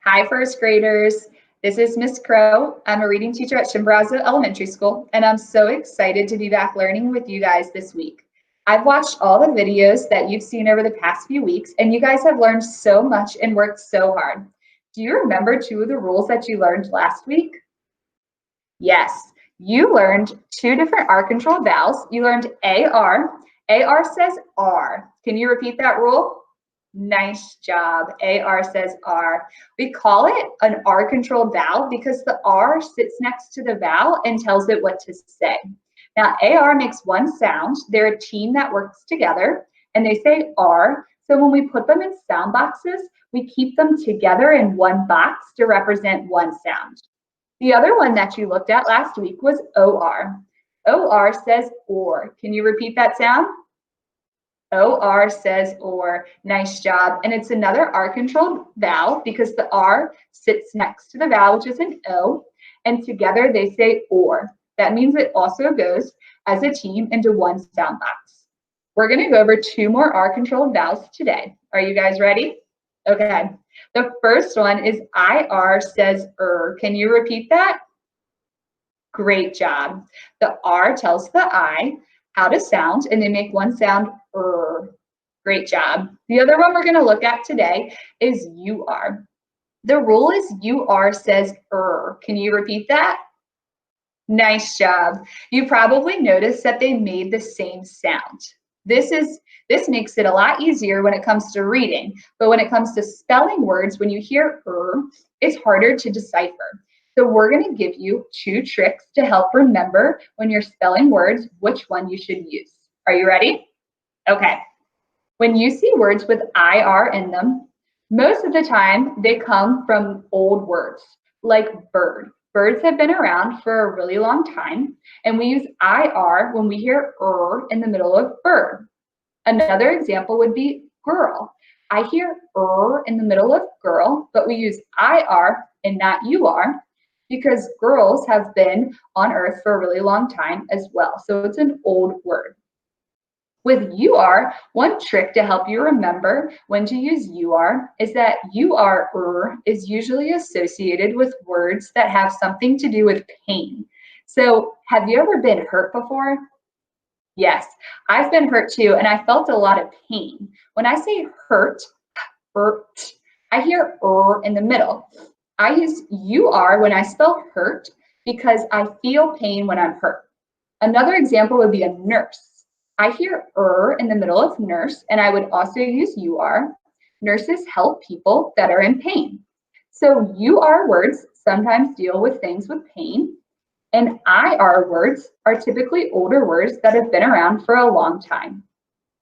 Hi, first graders. This is Miss Crow. I'm a reading teacher at Chimborazo Elementary School, and I'm so excited to be back learning with you guys this week. I've watched all the videos that you've seen over the past few weeks, and you guys have learned so much and worked so hard. Do you remember two of the rules that you learned last week? Yes, you learned two different R-controlled vowels. You learned AR. AR says R. Can you repeat that rule? Nice job. AR says R. We call it an R-controlled vowel because the R sits next to the vowel and tells it what to say. Now, AR makes one sound. They're a team that works together, and they say R. So when we put them in sound boxes, we keep them together in one box to represent one sound. The other one that you looked at last week was OR. OR says OR. Can you repeat that sound? OR says OR. Nice job. And it's another R-controlled vowel because the R sits next to the vowel, which is an O, and together they say OR. That means it also goes as a team into one sound box. We're going to go over two more R-controlled vowels today. Are you guys ready? Okay. The first one is IR says Can you repeat that? Great job. The R tells the I how to sound, and they make one sound, Great job. The other one we're going to look at today is UR. The rule is UR says Can you repeat that? Nice job. You probably noticed that they made the same sound. This makes it a lot easier when it comes to reading, but when it comes to spelling words, when you hear it's harder to decipher. So we're going to give you two tricks to help remember when you're spelling words, which one you should use. Are you ready? Okay. When you see words with IR in them, most of the time they come from old words like bird. Birds have been around for a really long time, and we use IR when we hear in the middle of bird. Another example would be girl. I hear in the middle of girl, but we use IR and not UR because girls have been on earth for a really long time as well. So it's an old word. With UR, one trick to help you remember when to use UR is that UR is usually associated with words that have something to do with pain. So have you ever been hurt before? Yes, I've been hurt too, and I felt a lot of pain. When I say hurt, I hear in the middle. I use UR when I spell hurt because I feel pain when I'm hurt. Another example would be a nurse. I hear in the middle of nurse, and I would also use UR. Nurses help people that are in pain. So UR words sometimes deal with things with pain, and IR words are typically older words that have been around for a long time.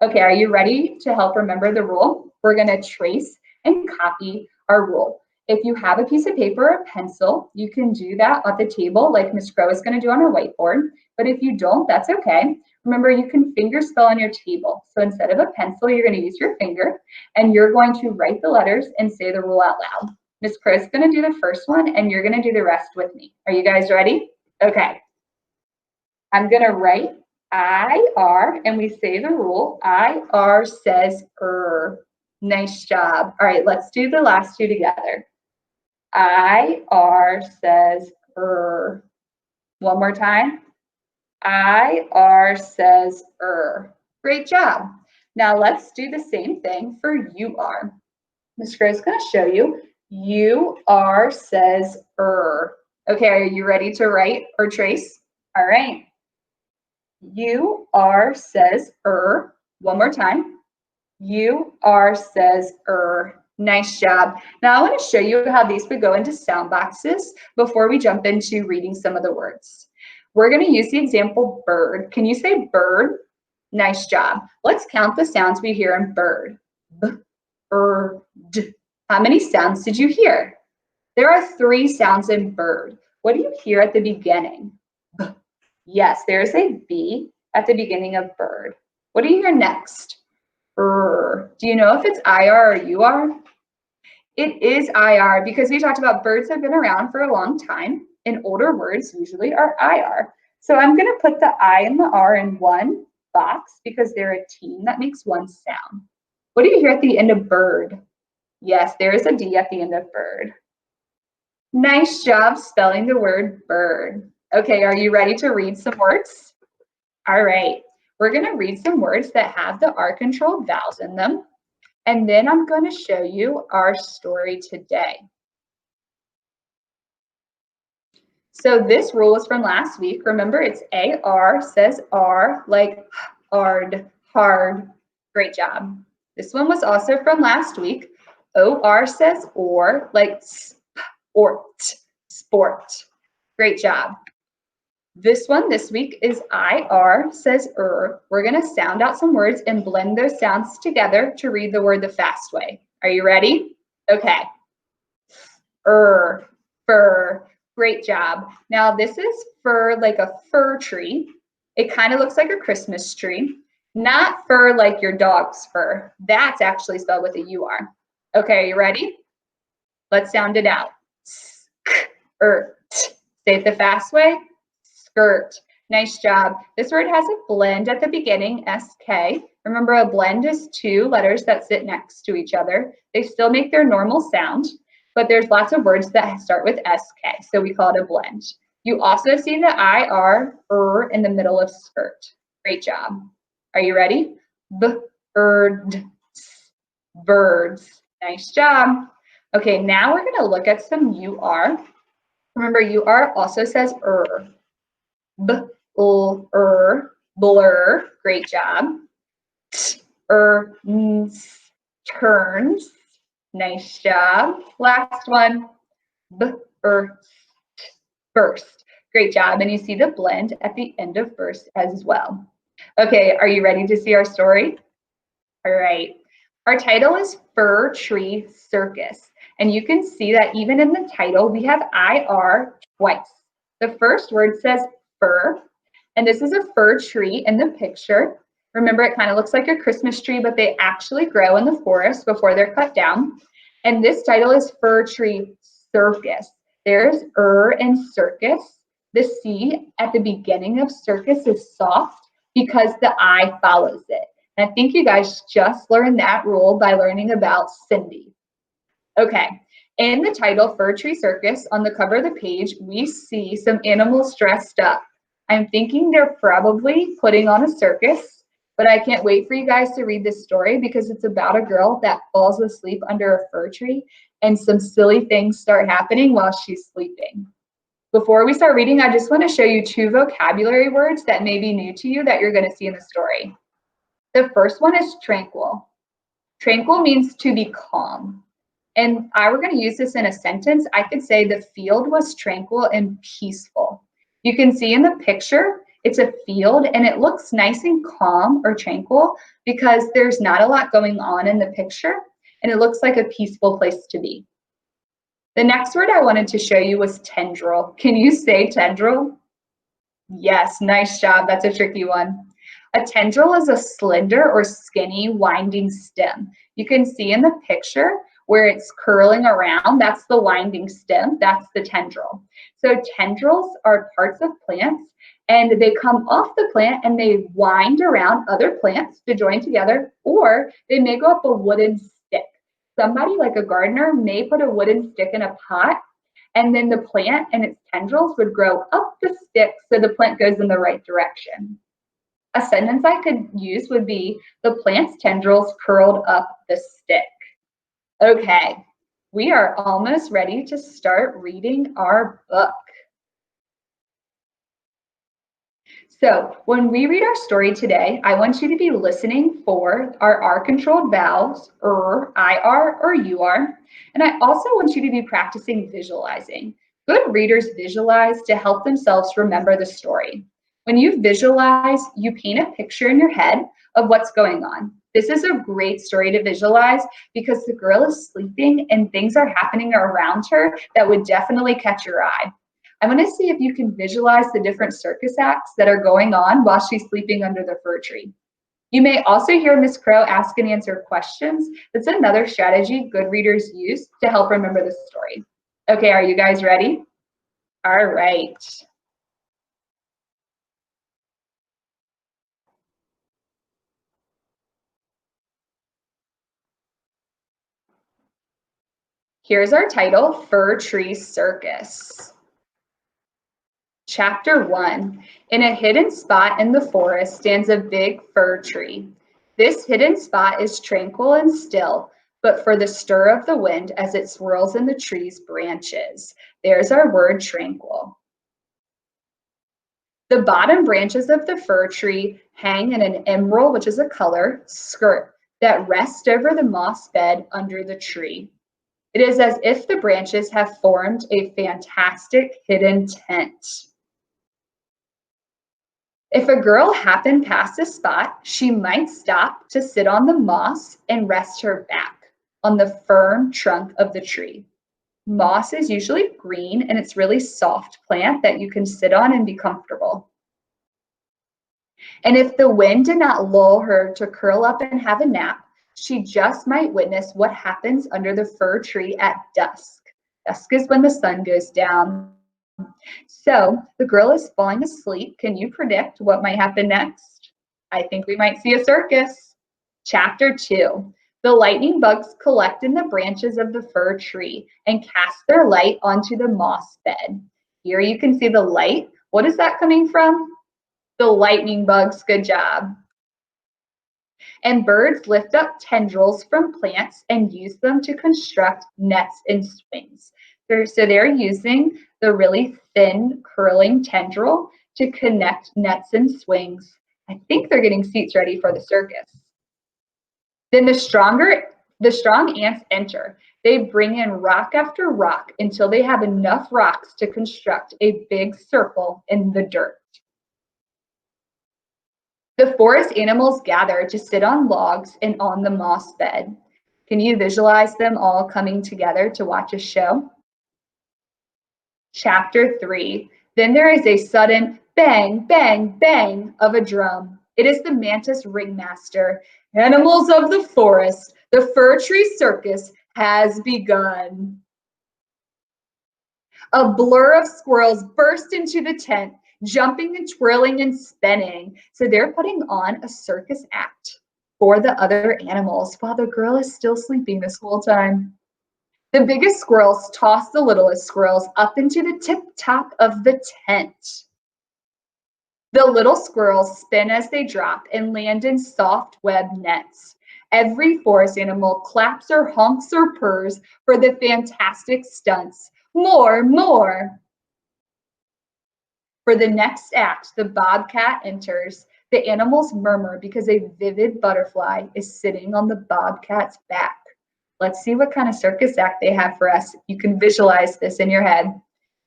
Okay, are you ready to help remember the rule? We're going to trace and copy our rule. If you have a piece of paper or a pencil, you can do that at the table like Ms. Crow is going to do on her whiteboard. But if you don't, that's okay. Remember, you can finger spell on your table. So instead of a pencil, you're going to use your finger, and you're going to write the letters and say the rule out loud. Ms. Crow is going to do the first one, and you're going to do the rest with me. Are you guys ready? Okay. I'm going to write IR, and we say the rule. IR says Nice job. All right, let's do the last two together. IR says One more time. IR says Great job. Now let's do the same thing for UR. Ms. Crow is going to show you. UR says Okay, are you ready to write or trace? All right. UR says One more time. UR says Nice job. Now I want to show you how these would go into sound boxes before we jump into reading some of the words. We're going to use the example bird. Can you say bird? Nice job. Let's count the sounds we hear in bird. B, d. How many sounds did you hear? There are 3 sounds in bird. What do you hear at the beginning? B. Yes, there's a B at the beginning of bird. What do you hear next? Do you know if it's IR or UR? It is IR because we talked about birds have been around for a long time, and older words usually are IR. So I'm going to put the I and the R in one box because they're a team that makes one sound. What do you hear at the end of bird? Yes, there is a D at the end of bird. Nice job spelling the word bird. Okay, are you ready to read some words? All right, we're going to read some words that have the R-controlled vowels in them, and then I'm going to show you our story today. So this rule is from last week. Remember, it's AR says R like ard, hard. Great job. This one was also from last week. OR says or like sport, sport. Great job. This one this week is IR says We're going to sound out some words and blend those sounds together to read the word the fast way. Are you ready? Okay. Fur. Great job. Now this is fir like a fir tree. It kind of looks like a Christmas tree. Not fur like your dog's fur. That's actually spelled with a UR. Okay, are you ready? Let's sound it out. Skirt. Say it the fast way. Skirt. Nice job. This word has a blend at the beginning, SK. Remember, a blend is two letters that sit next to each other. They still make their normal sound, but there's lots of words that start with SK, so we call it a blend. You also see the IR, in the middle of skirt. Great job. Are you ready? Birds. Nice job. Okay, now we're going to look at some UR. Remember, UR also says blur. Great job. Turns. Nice job. Last one. Burst. Great job. And you see the blend at the end of burst as well. Okay, are you ready to see our story? All right. Our title is FirTreeCircus. And you can see that even in the title, we have IR twice. The first word says fir, and this is a fir tree in the picture. Remember, it kind of looks like a Christmas tree, but they actually grow in the forest before they're cut down. And this title is FirTreeCircus. There's in circus. The C at the beginning of circus is soft because the I follows it. And I think you guys just learned that rule by learning about Cindy. Okay, in the title FirTreeCircus, on the cover of the page, we see some animals dressed up. I'm thinking they're probably putting on a circus, but I can't wait for you guys to read this story because it's about a girl that falls asleep under a fir tree and some silly things start happening while she's sleeping. Before we start reading, I just want to show you two vocabulary words that may be new to you that you're going to see in the story. The first one is tranquil. Tranquil means to be calm. And if I were going to use this in a sentence, I could say the field was tranquil and peaceful. You can see in the picture, it's a field and it looks nice and calm or tranquil because there's not a lot going on in the picture and it looks like a peaceful place to be. The next word I wanted to show you was tendril. Can you say tendril? Yes, nice job. That's a tricky one. A tendril is a slender or skinny winding stem. You can see in the picture where it's curling around, that's the winding stem, that's the tendril. So tendrils are parts of plants and they come off the plant and they wind around other plants to join together, or they may go up a wooden stick. Somebody like a gardener may put a wooden stick in a pot and then the plant and its tendrils would grow up the stick so the plant goes in the right direction. A sentence I could use would be, the plant's tendrils curled up the stick. Okay, we are almost ready to start reading our book. So when we read our story today, I want you to be listening for our R-controlled vowels, IR, or UR. And I also want you to be practicing visualizing. Good readers visualize to help themselves remember the story. When you visualize, you paint a picture in your head of what's going on. This is a great story to visualize because the girl is sleeping and things are happening around her that would definitely catch your eye. I'm going to see if you can visualize the different circus acts that are going on while she's sleeping under the fir tree. You may also hear Miss Crow ask and answer questions. That's another strategy good readers use to help remember the story. Okay, are you guys ready? All right. Here's our title, Fir Tree Circus. Chapter 1. In a hidden spot in the forest stands a big fir tree. This hidden spot is tranquil and still, but for the stir of the wind as it swirls in the tree's branches. There's our word, tranquil. The bottom branches of the fir tree hang in an emerald, which is a color, skirt that rests over the moss bed under the tree. It is as if the branches have formed a fantastic hidden tent. If a girl happened past a spot, she might stop to sit on the moss and rest her back on the firm trunk of the tree. Moss is usually green and it's really soft plant that you can sit on and be comfortable. And if the wind did not lull her to curl up and have a nap, she just might witness what happens under the fir tree at dusk. Dusk is when the sun goes down. So the girl is falling asleep. Can you predict what might happen next? I think we might see a circus. Chapter 2. The lightning bugs collect in the branches of the fir tree and cast their light onto the moss bed. Here you can see the light. What is that coming from? The lightning bugs. Good job. And birds lift up tendrils from plants and use them to construct nets and swings. So they're using the really thin curling tendril to connect nets and swings. I think they're getting seats ready for the circus. Then the strong ants enter. They bring in rock after rock until they have enough rocks to construct a big circle in the dirt. The forest animals gather to sit on logs and on the moss bed. Can you visualize them all coming together to watch a show? Chapter 3. Then there is a sudden bang, bang, bang of a drum. It is the mantis ringmaster. Animals of the forest, the fir tree circus has begun. A blur of squirrels burst into the tent, jumping and twirling and spinning. So they're putting on a circus act for the other animals while the girl is still sleeping this whole time. The biggest squirrels toss the littlest squirrels up into the tip top of the tent. The little squirrels spin as they drop and land in soft web nets. Every forest animal claps or honks or purrs for the fantastic stunts. More, more. For the next act, the bobcat enters. The animals murmur because a vivid butterfly is sitting on the bobcat's back. Let's see what kind of circus act they have for us. You can visualize this in your head.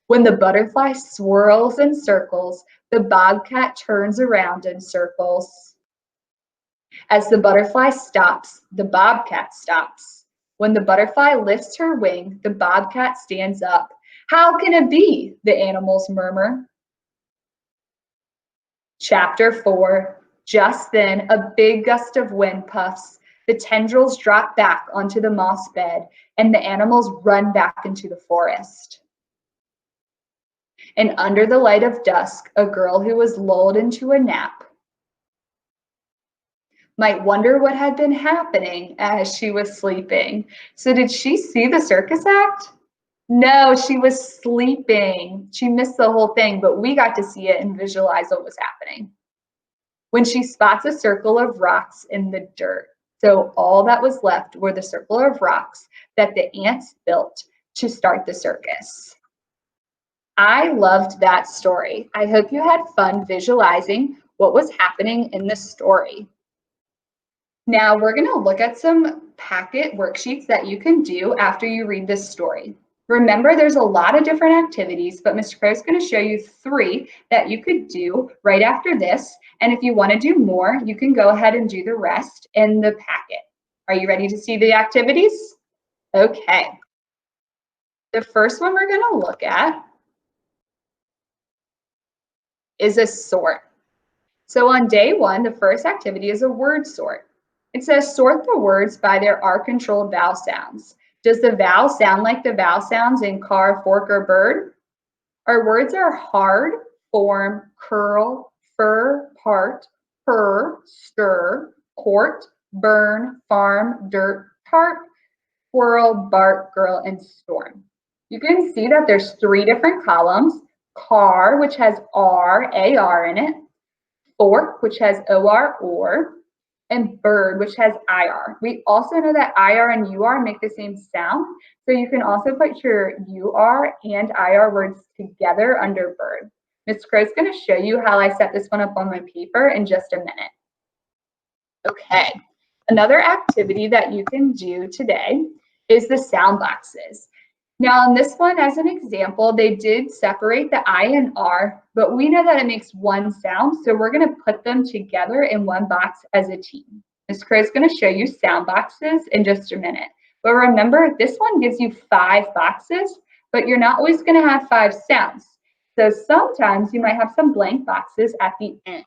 When the butterfly swirls and circles, the bobcat turns around and circles. As the butterfly stops, the bobcat stops. When the butterfly lifts her wing, the bobcat stands up. How can it be? The animals murmur. Chapter 4. Just then, a big gust of wind puffs. The tendrils drop back onto the moss bed, and the animals run back into the forest. And under the light of dusk, a girl who was lulled into a nap might wonder what had been happening as she was sleeping. So did she see the circus act? No, she was sleeping. She missed the whole thing, but we got to see it and visualize what was happening. When she spots a circle of rocks in the dirt. So all that was left were the circle of rocks that the ants built to start the circus. I loved that story. I hope you had fun visualizing what was happening in the story. Now we're going to look at some packet worksheets that you can do after you read this story. Remember, there's a lot of different activities, but Mr. Crow is going to show you 3 that you could do right after this. And if you want to do more, you can go ahead and do the rest in the packet. Are you ready to see the activities? Okay. The first one we're going to look at is a sort. So on day 1, the first activity is a word sort. It says sort the words by their R-controlled vowel sounds. Does the vowel sound like the vowel sounds in car, fork, or bird? Our words are hard, form, curl, fur, part, purr, stir, court, burn, farm, dirt, tart, squirrel, bark, girl, and storm. You can see that there's 3 different columns. Car, which has R, A-R in it. Fork, which has O-R, or. And bird, which has IR. We also know that IR and UR make the same sound, so you can also put your UR and IR words together under bird. Ms. Crow's going to show you how I set this one up on my paper in just a minute. Okay, another activity that you can do today is the sound boxes. Now, in this one, as an example, they did separate the I and R, but we know that it makes one sound, so we're going to put them together in one box as a team. Ms. Crow is going to show you sound boxes in just a minute. But remember, this one gives you 5 boxes, but you're not always going to have 5 sounds. So sometimes you might have some blank boxes at the end.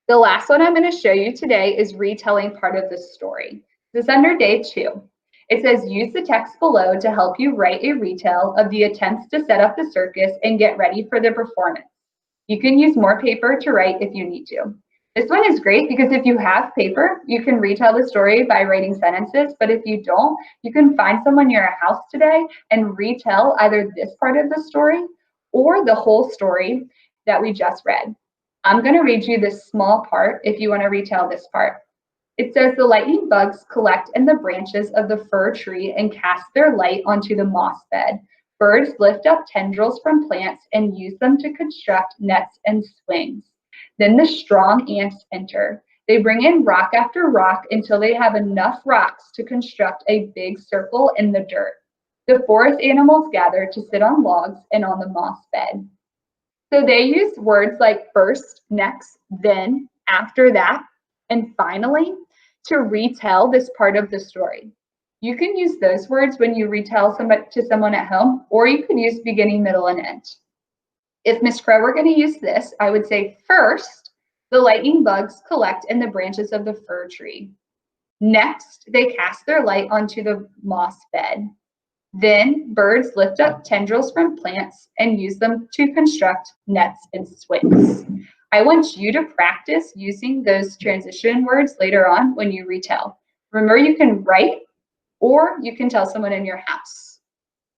The last one I'm going to show you today is retelling part of the story. This is under day 2. It says, use the text below to help you write a retell of the attempts to set up the circus and get ready for the performance. You can use more paper to write if you need to. This one is great because if you have paper, you can retell the story by writing sentences, but if you don't, you can find someone near a house today and retell either this part of the story or the whole story that we just read. I'm going to read you this small part if you want to retell this part. It says, the lightning bugs collect in the branches of the fir tree and cast their light onto the moss bed. Birds lift up tendrils from plants and use them to construct nets and swings. Then the strong ants enter. They bring in rock after rock until they have enough rocks to construct a big circle in the dirt. The forest animals gather to sit on logs and on the moss bed. So they use words like first, next, then, after that, and finally, to retell this part of the story. You can use those words when you retell to someone at home, or you could use beginning, middle, and end. If Miss Crow were going to use this, I would say first, the lightning bugs collect in the branches of the fir tree. Next, they cast their light onto the moss bed. Then birds lift up tendrils from plants and use them to construct nets and swings. I want you to practice using those transition words later on when you retell. Remember, you can write or you can tell someone in your house.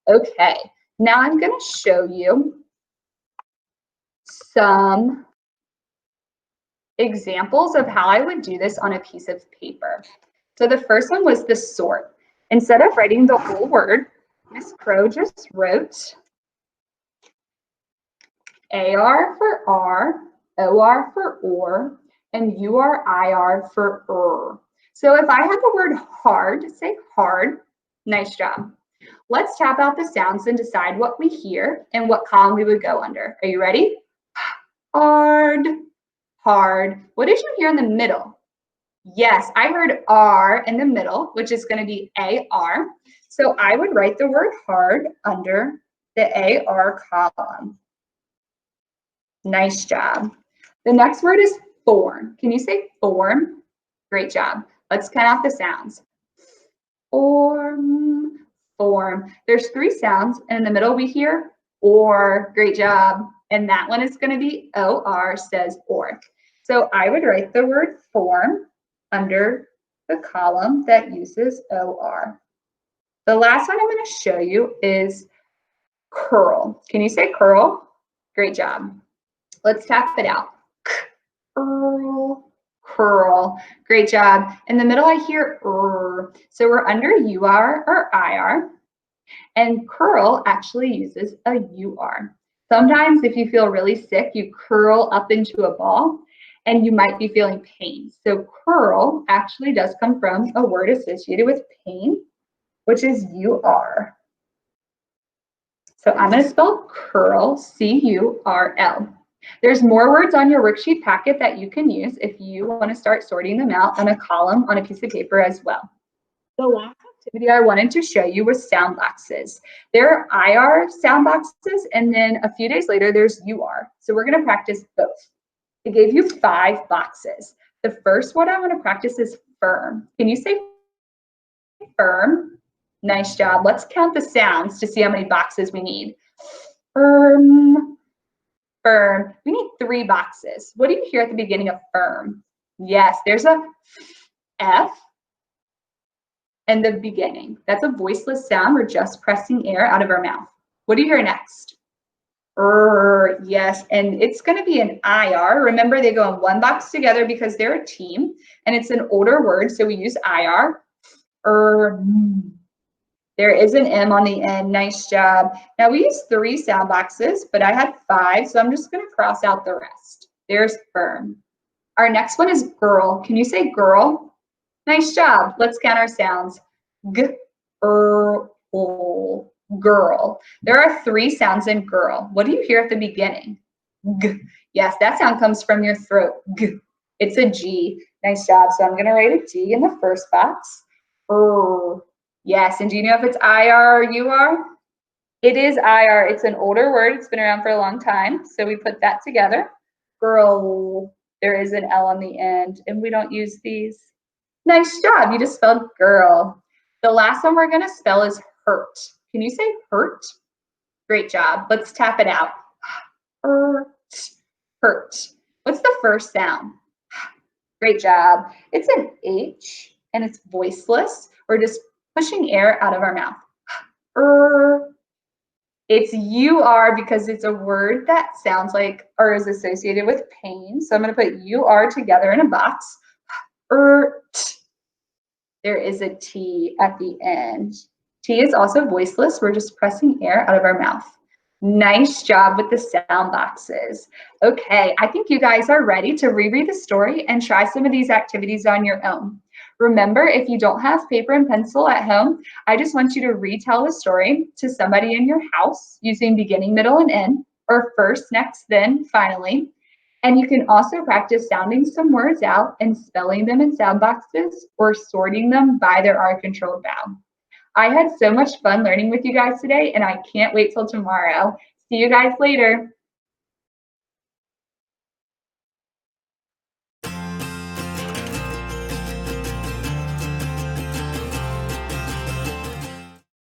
Okay, now I'm going to show you some examples of how I would do this on a piece of paper. So the first one was the sort. Instead of writing the whole word, Miss Crow just wrote AR for R, OR for or, and URIR for So if I have the word hard, say hard. Nice job. Let's tap out the sounds and decide what we hear and what column we would go under. Are you ready? Hard, hard. What did you hear in the middle? Yes, I heard R in the middle, which is going to be AR. So I would write the word hard under the AR column. Nice job. The next word is form. Can you say form? Great job. Let's count out the sounds. Form, form. There's 3 sounds, and in the middle we hear or. Great job. And that one is going to be OR, says or. So I would write the word form under the column that uses OR. The last one I'm going to show you is curl. Can you say curl? Great job. Let's tap it out. Curl, curl. Great job. In the middle, I hear so we're under UR or IR. And curl actually uses a UR. Sometimes if you feel really sick, you curl up into a ball and you might be feeling pain. So curl actually does come from a word associated with pain, which is UR. So I'm going to spell curl, C-U-R-L. There's more words on your worksheet packet that you can use if you want to start sorting them out on a column on a piece of paper as well. The last activity I wanted to show you was sound boxes. There are IR sound boxes, and then a few days later, there's UR. So we're going to practice both. I gave you 5 boxes. The first one I want to practice is firm. Can you say firm? Nice job. Let's count the sounds to see how many boxes we need. Firm, firm. We need 3 boxes. What do you hear at the beginning of firm? Yes, there's a F and the beginning. That's a voiceless sound. We're just pressing air out of our mouth. What do you hear next? Yes, and it's going to be an IR. Remember, they go in one box together because they're a team, and it's an older word, so we use IR. There is an M on the end. Nice job. Now, we use 3 sound boxes, but I had 5, so I'm just going to cross out the rest. There's firm. Our next one is girl. Can you say girl? Nice job. Let's count our sounds. G, girl. There are 3 sounds in girl. What do you hear at the beginning? G. Yes, that sound comes from your throat. G. It's a G. Nice job. So I'm going to write a G in the first box. Yes, and do you know if it's IR or UR? It is IR. It's an older word. It's been around for a long time. So we put that together. Girl. There is an L on the end, and we don't use these. Nice job. You just spelled girl. The last one we're going to spell is hurt. Can you say hurt? Great job. Let's tap it out. Hurt. Hurt. What's the first sound? Great job. It's an H, and it's voiceless. We're just pushing air out of our mouth. It's UR because it's a word that sounds like or is associated with pain. So I'm going to put UR together in a box. There is a T at the end. T is also voiceless. We're just pressing air out of our mouth. Nice job with the sound boxes. Okay, I think you guys are ready to reread the story and try some of these activities on your own. Remember, if you don't have paper and pencil at home, I just want you to retell the story to somebody in your house using beginning, middle, and end, or first, next, then, finally. And you can also practice sounding some words out and spelling them in sound boxes or sorting them by their R-controlled vowel. I had so much fun learning with you guys today, and I can't wait till tomorrow. See you guys later.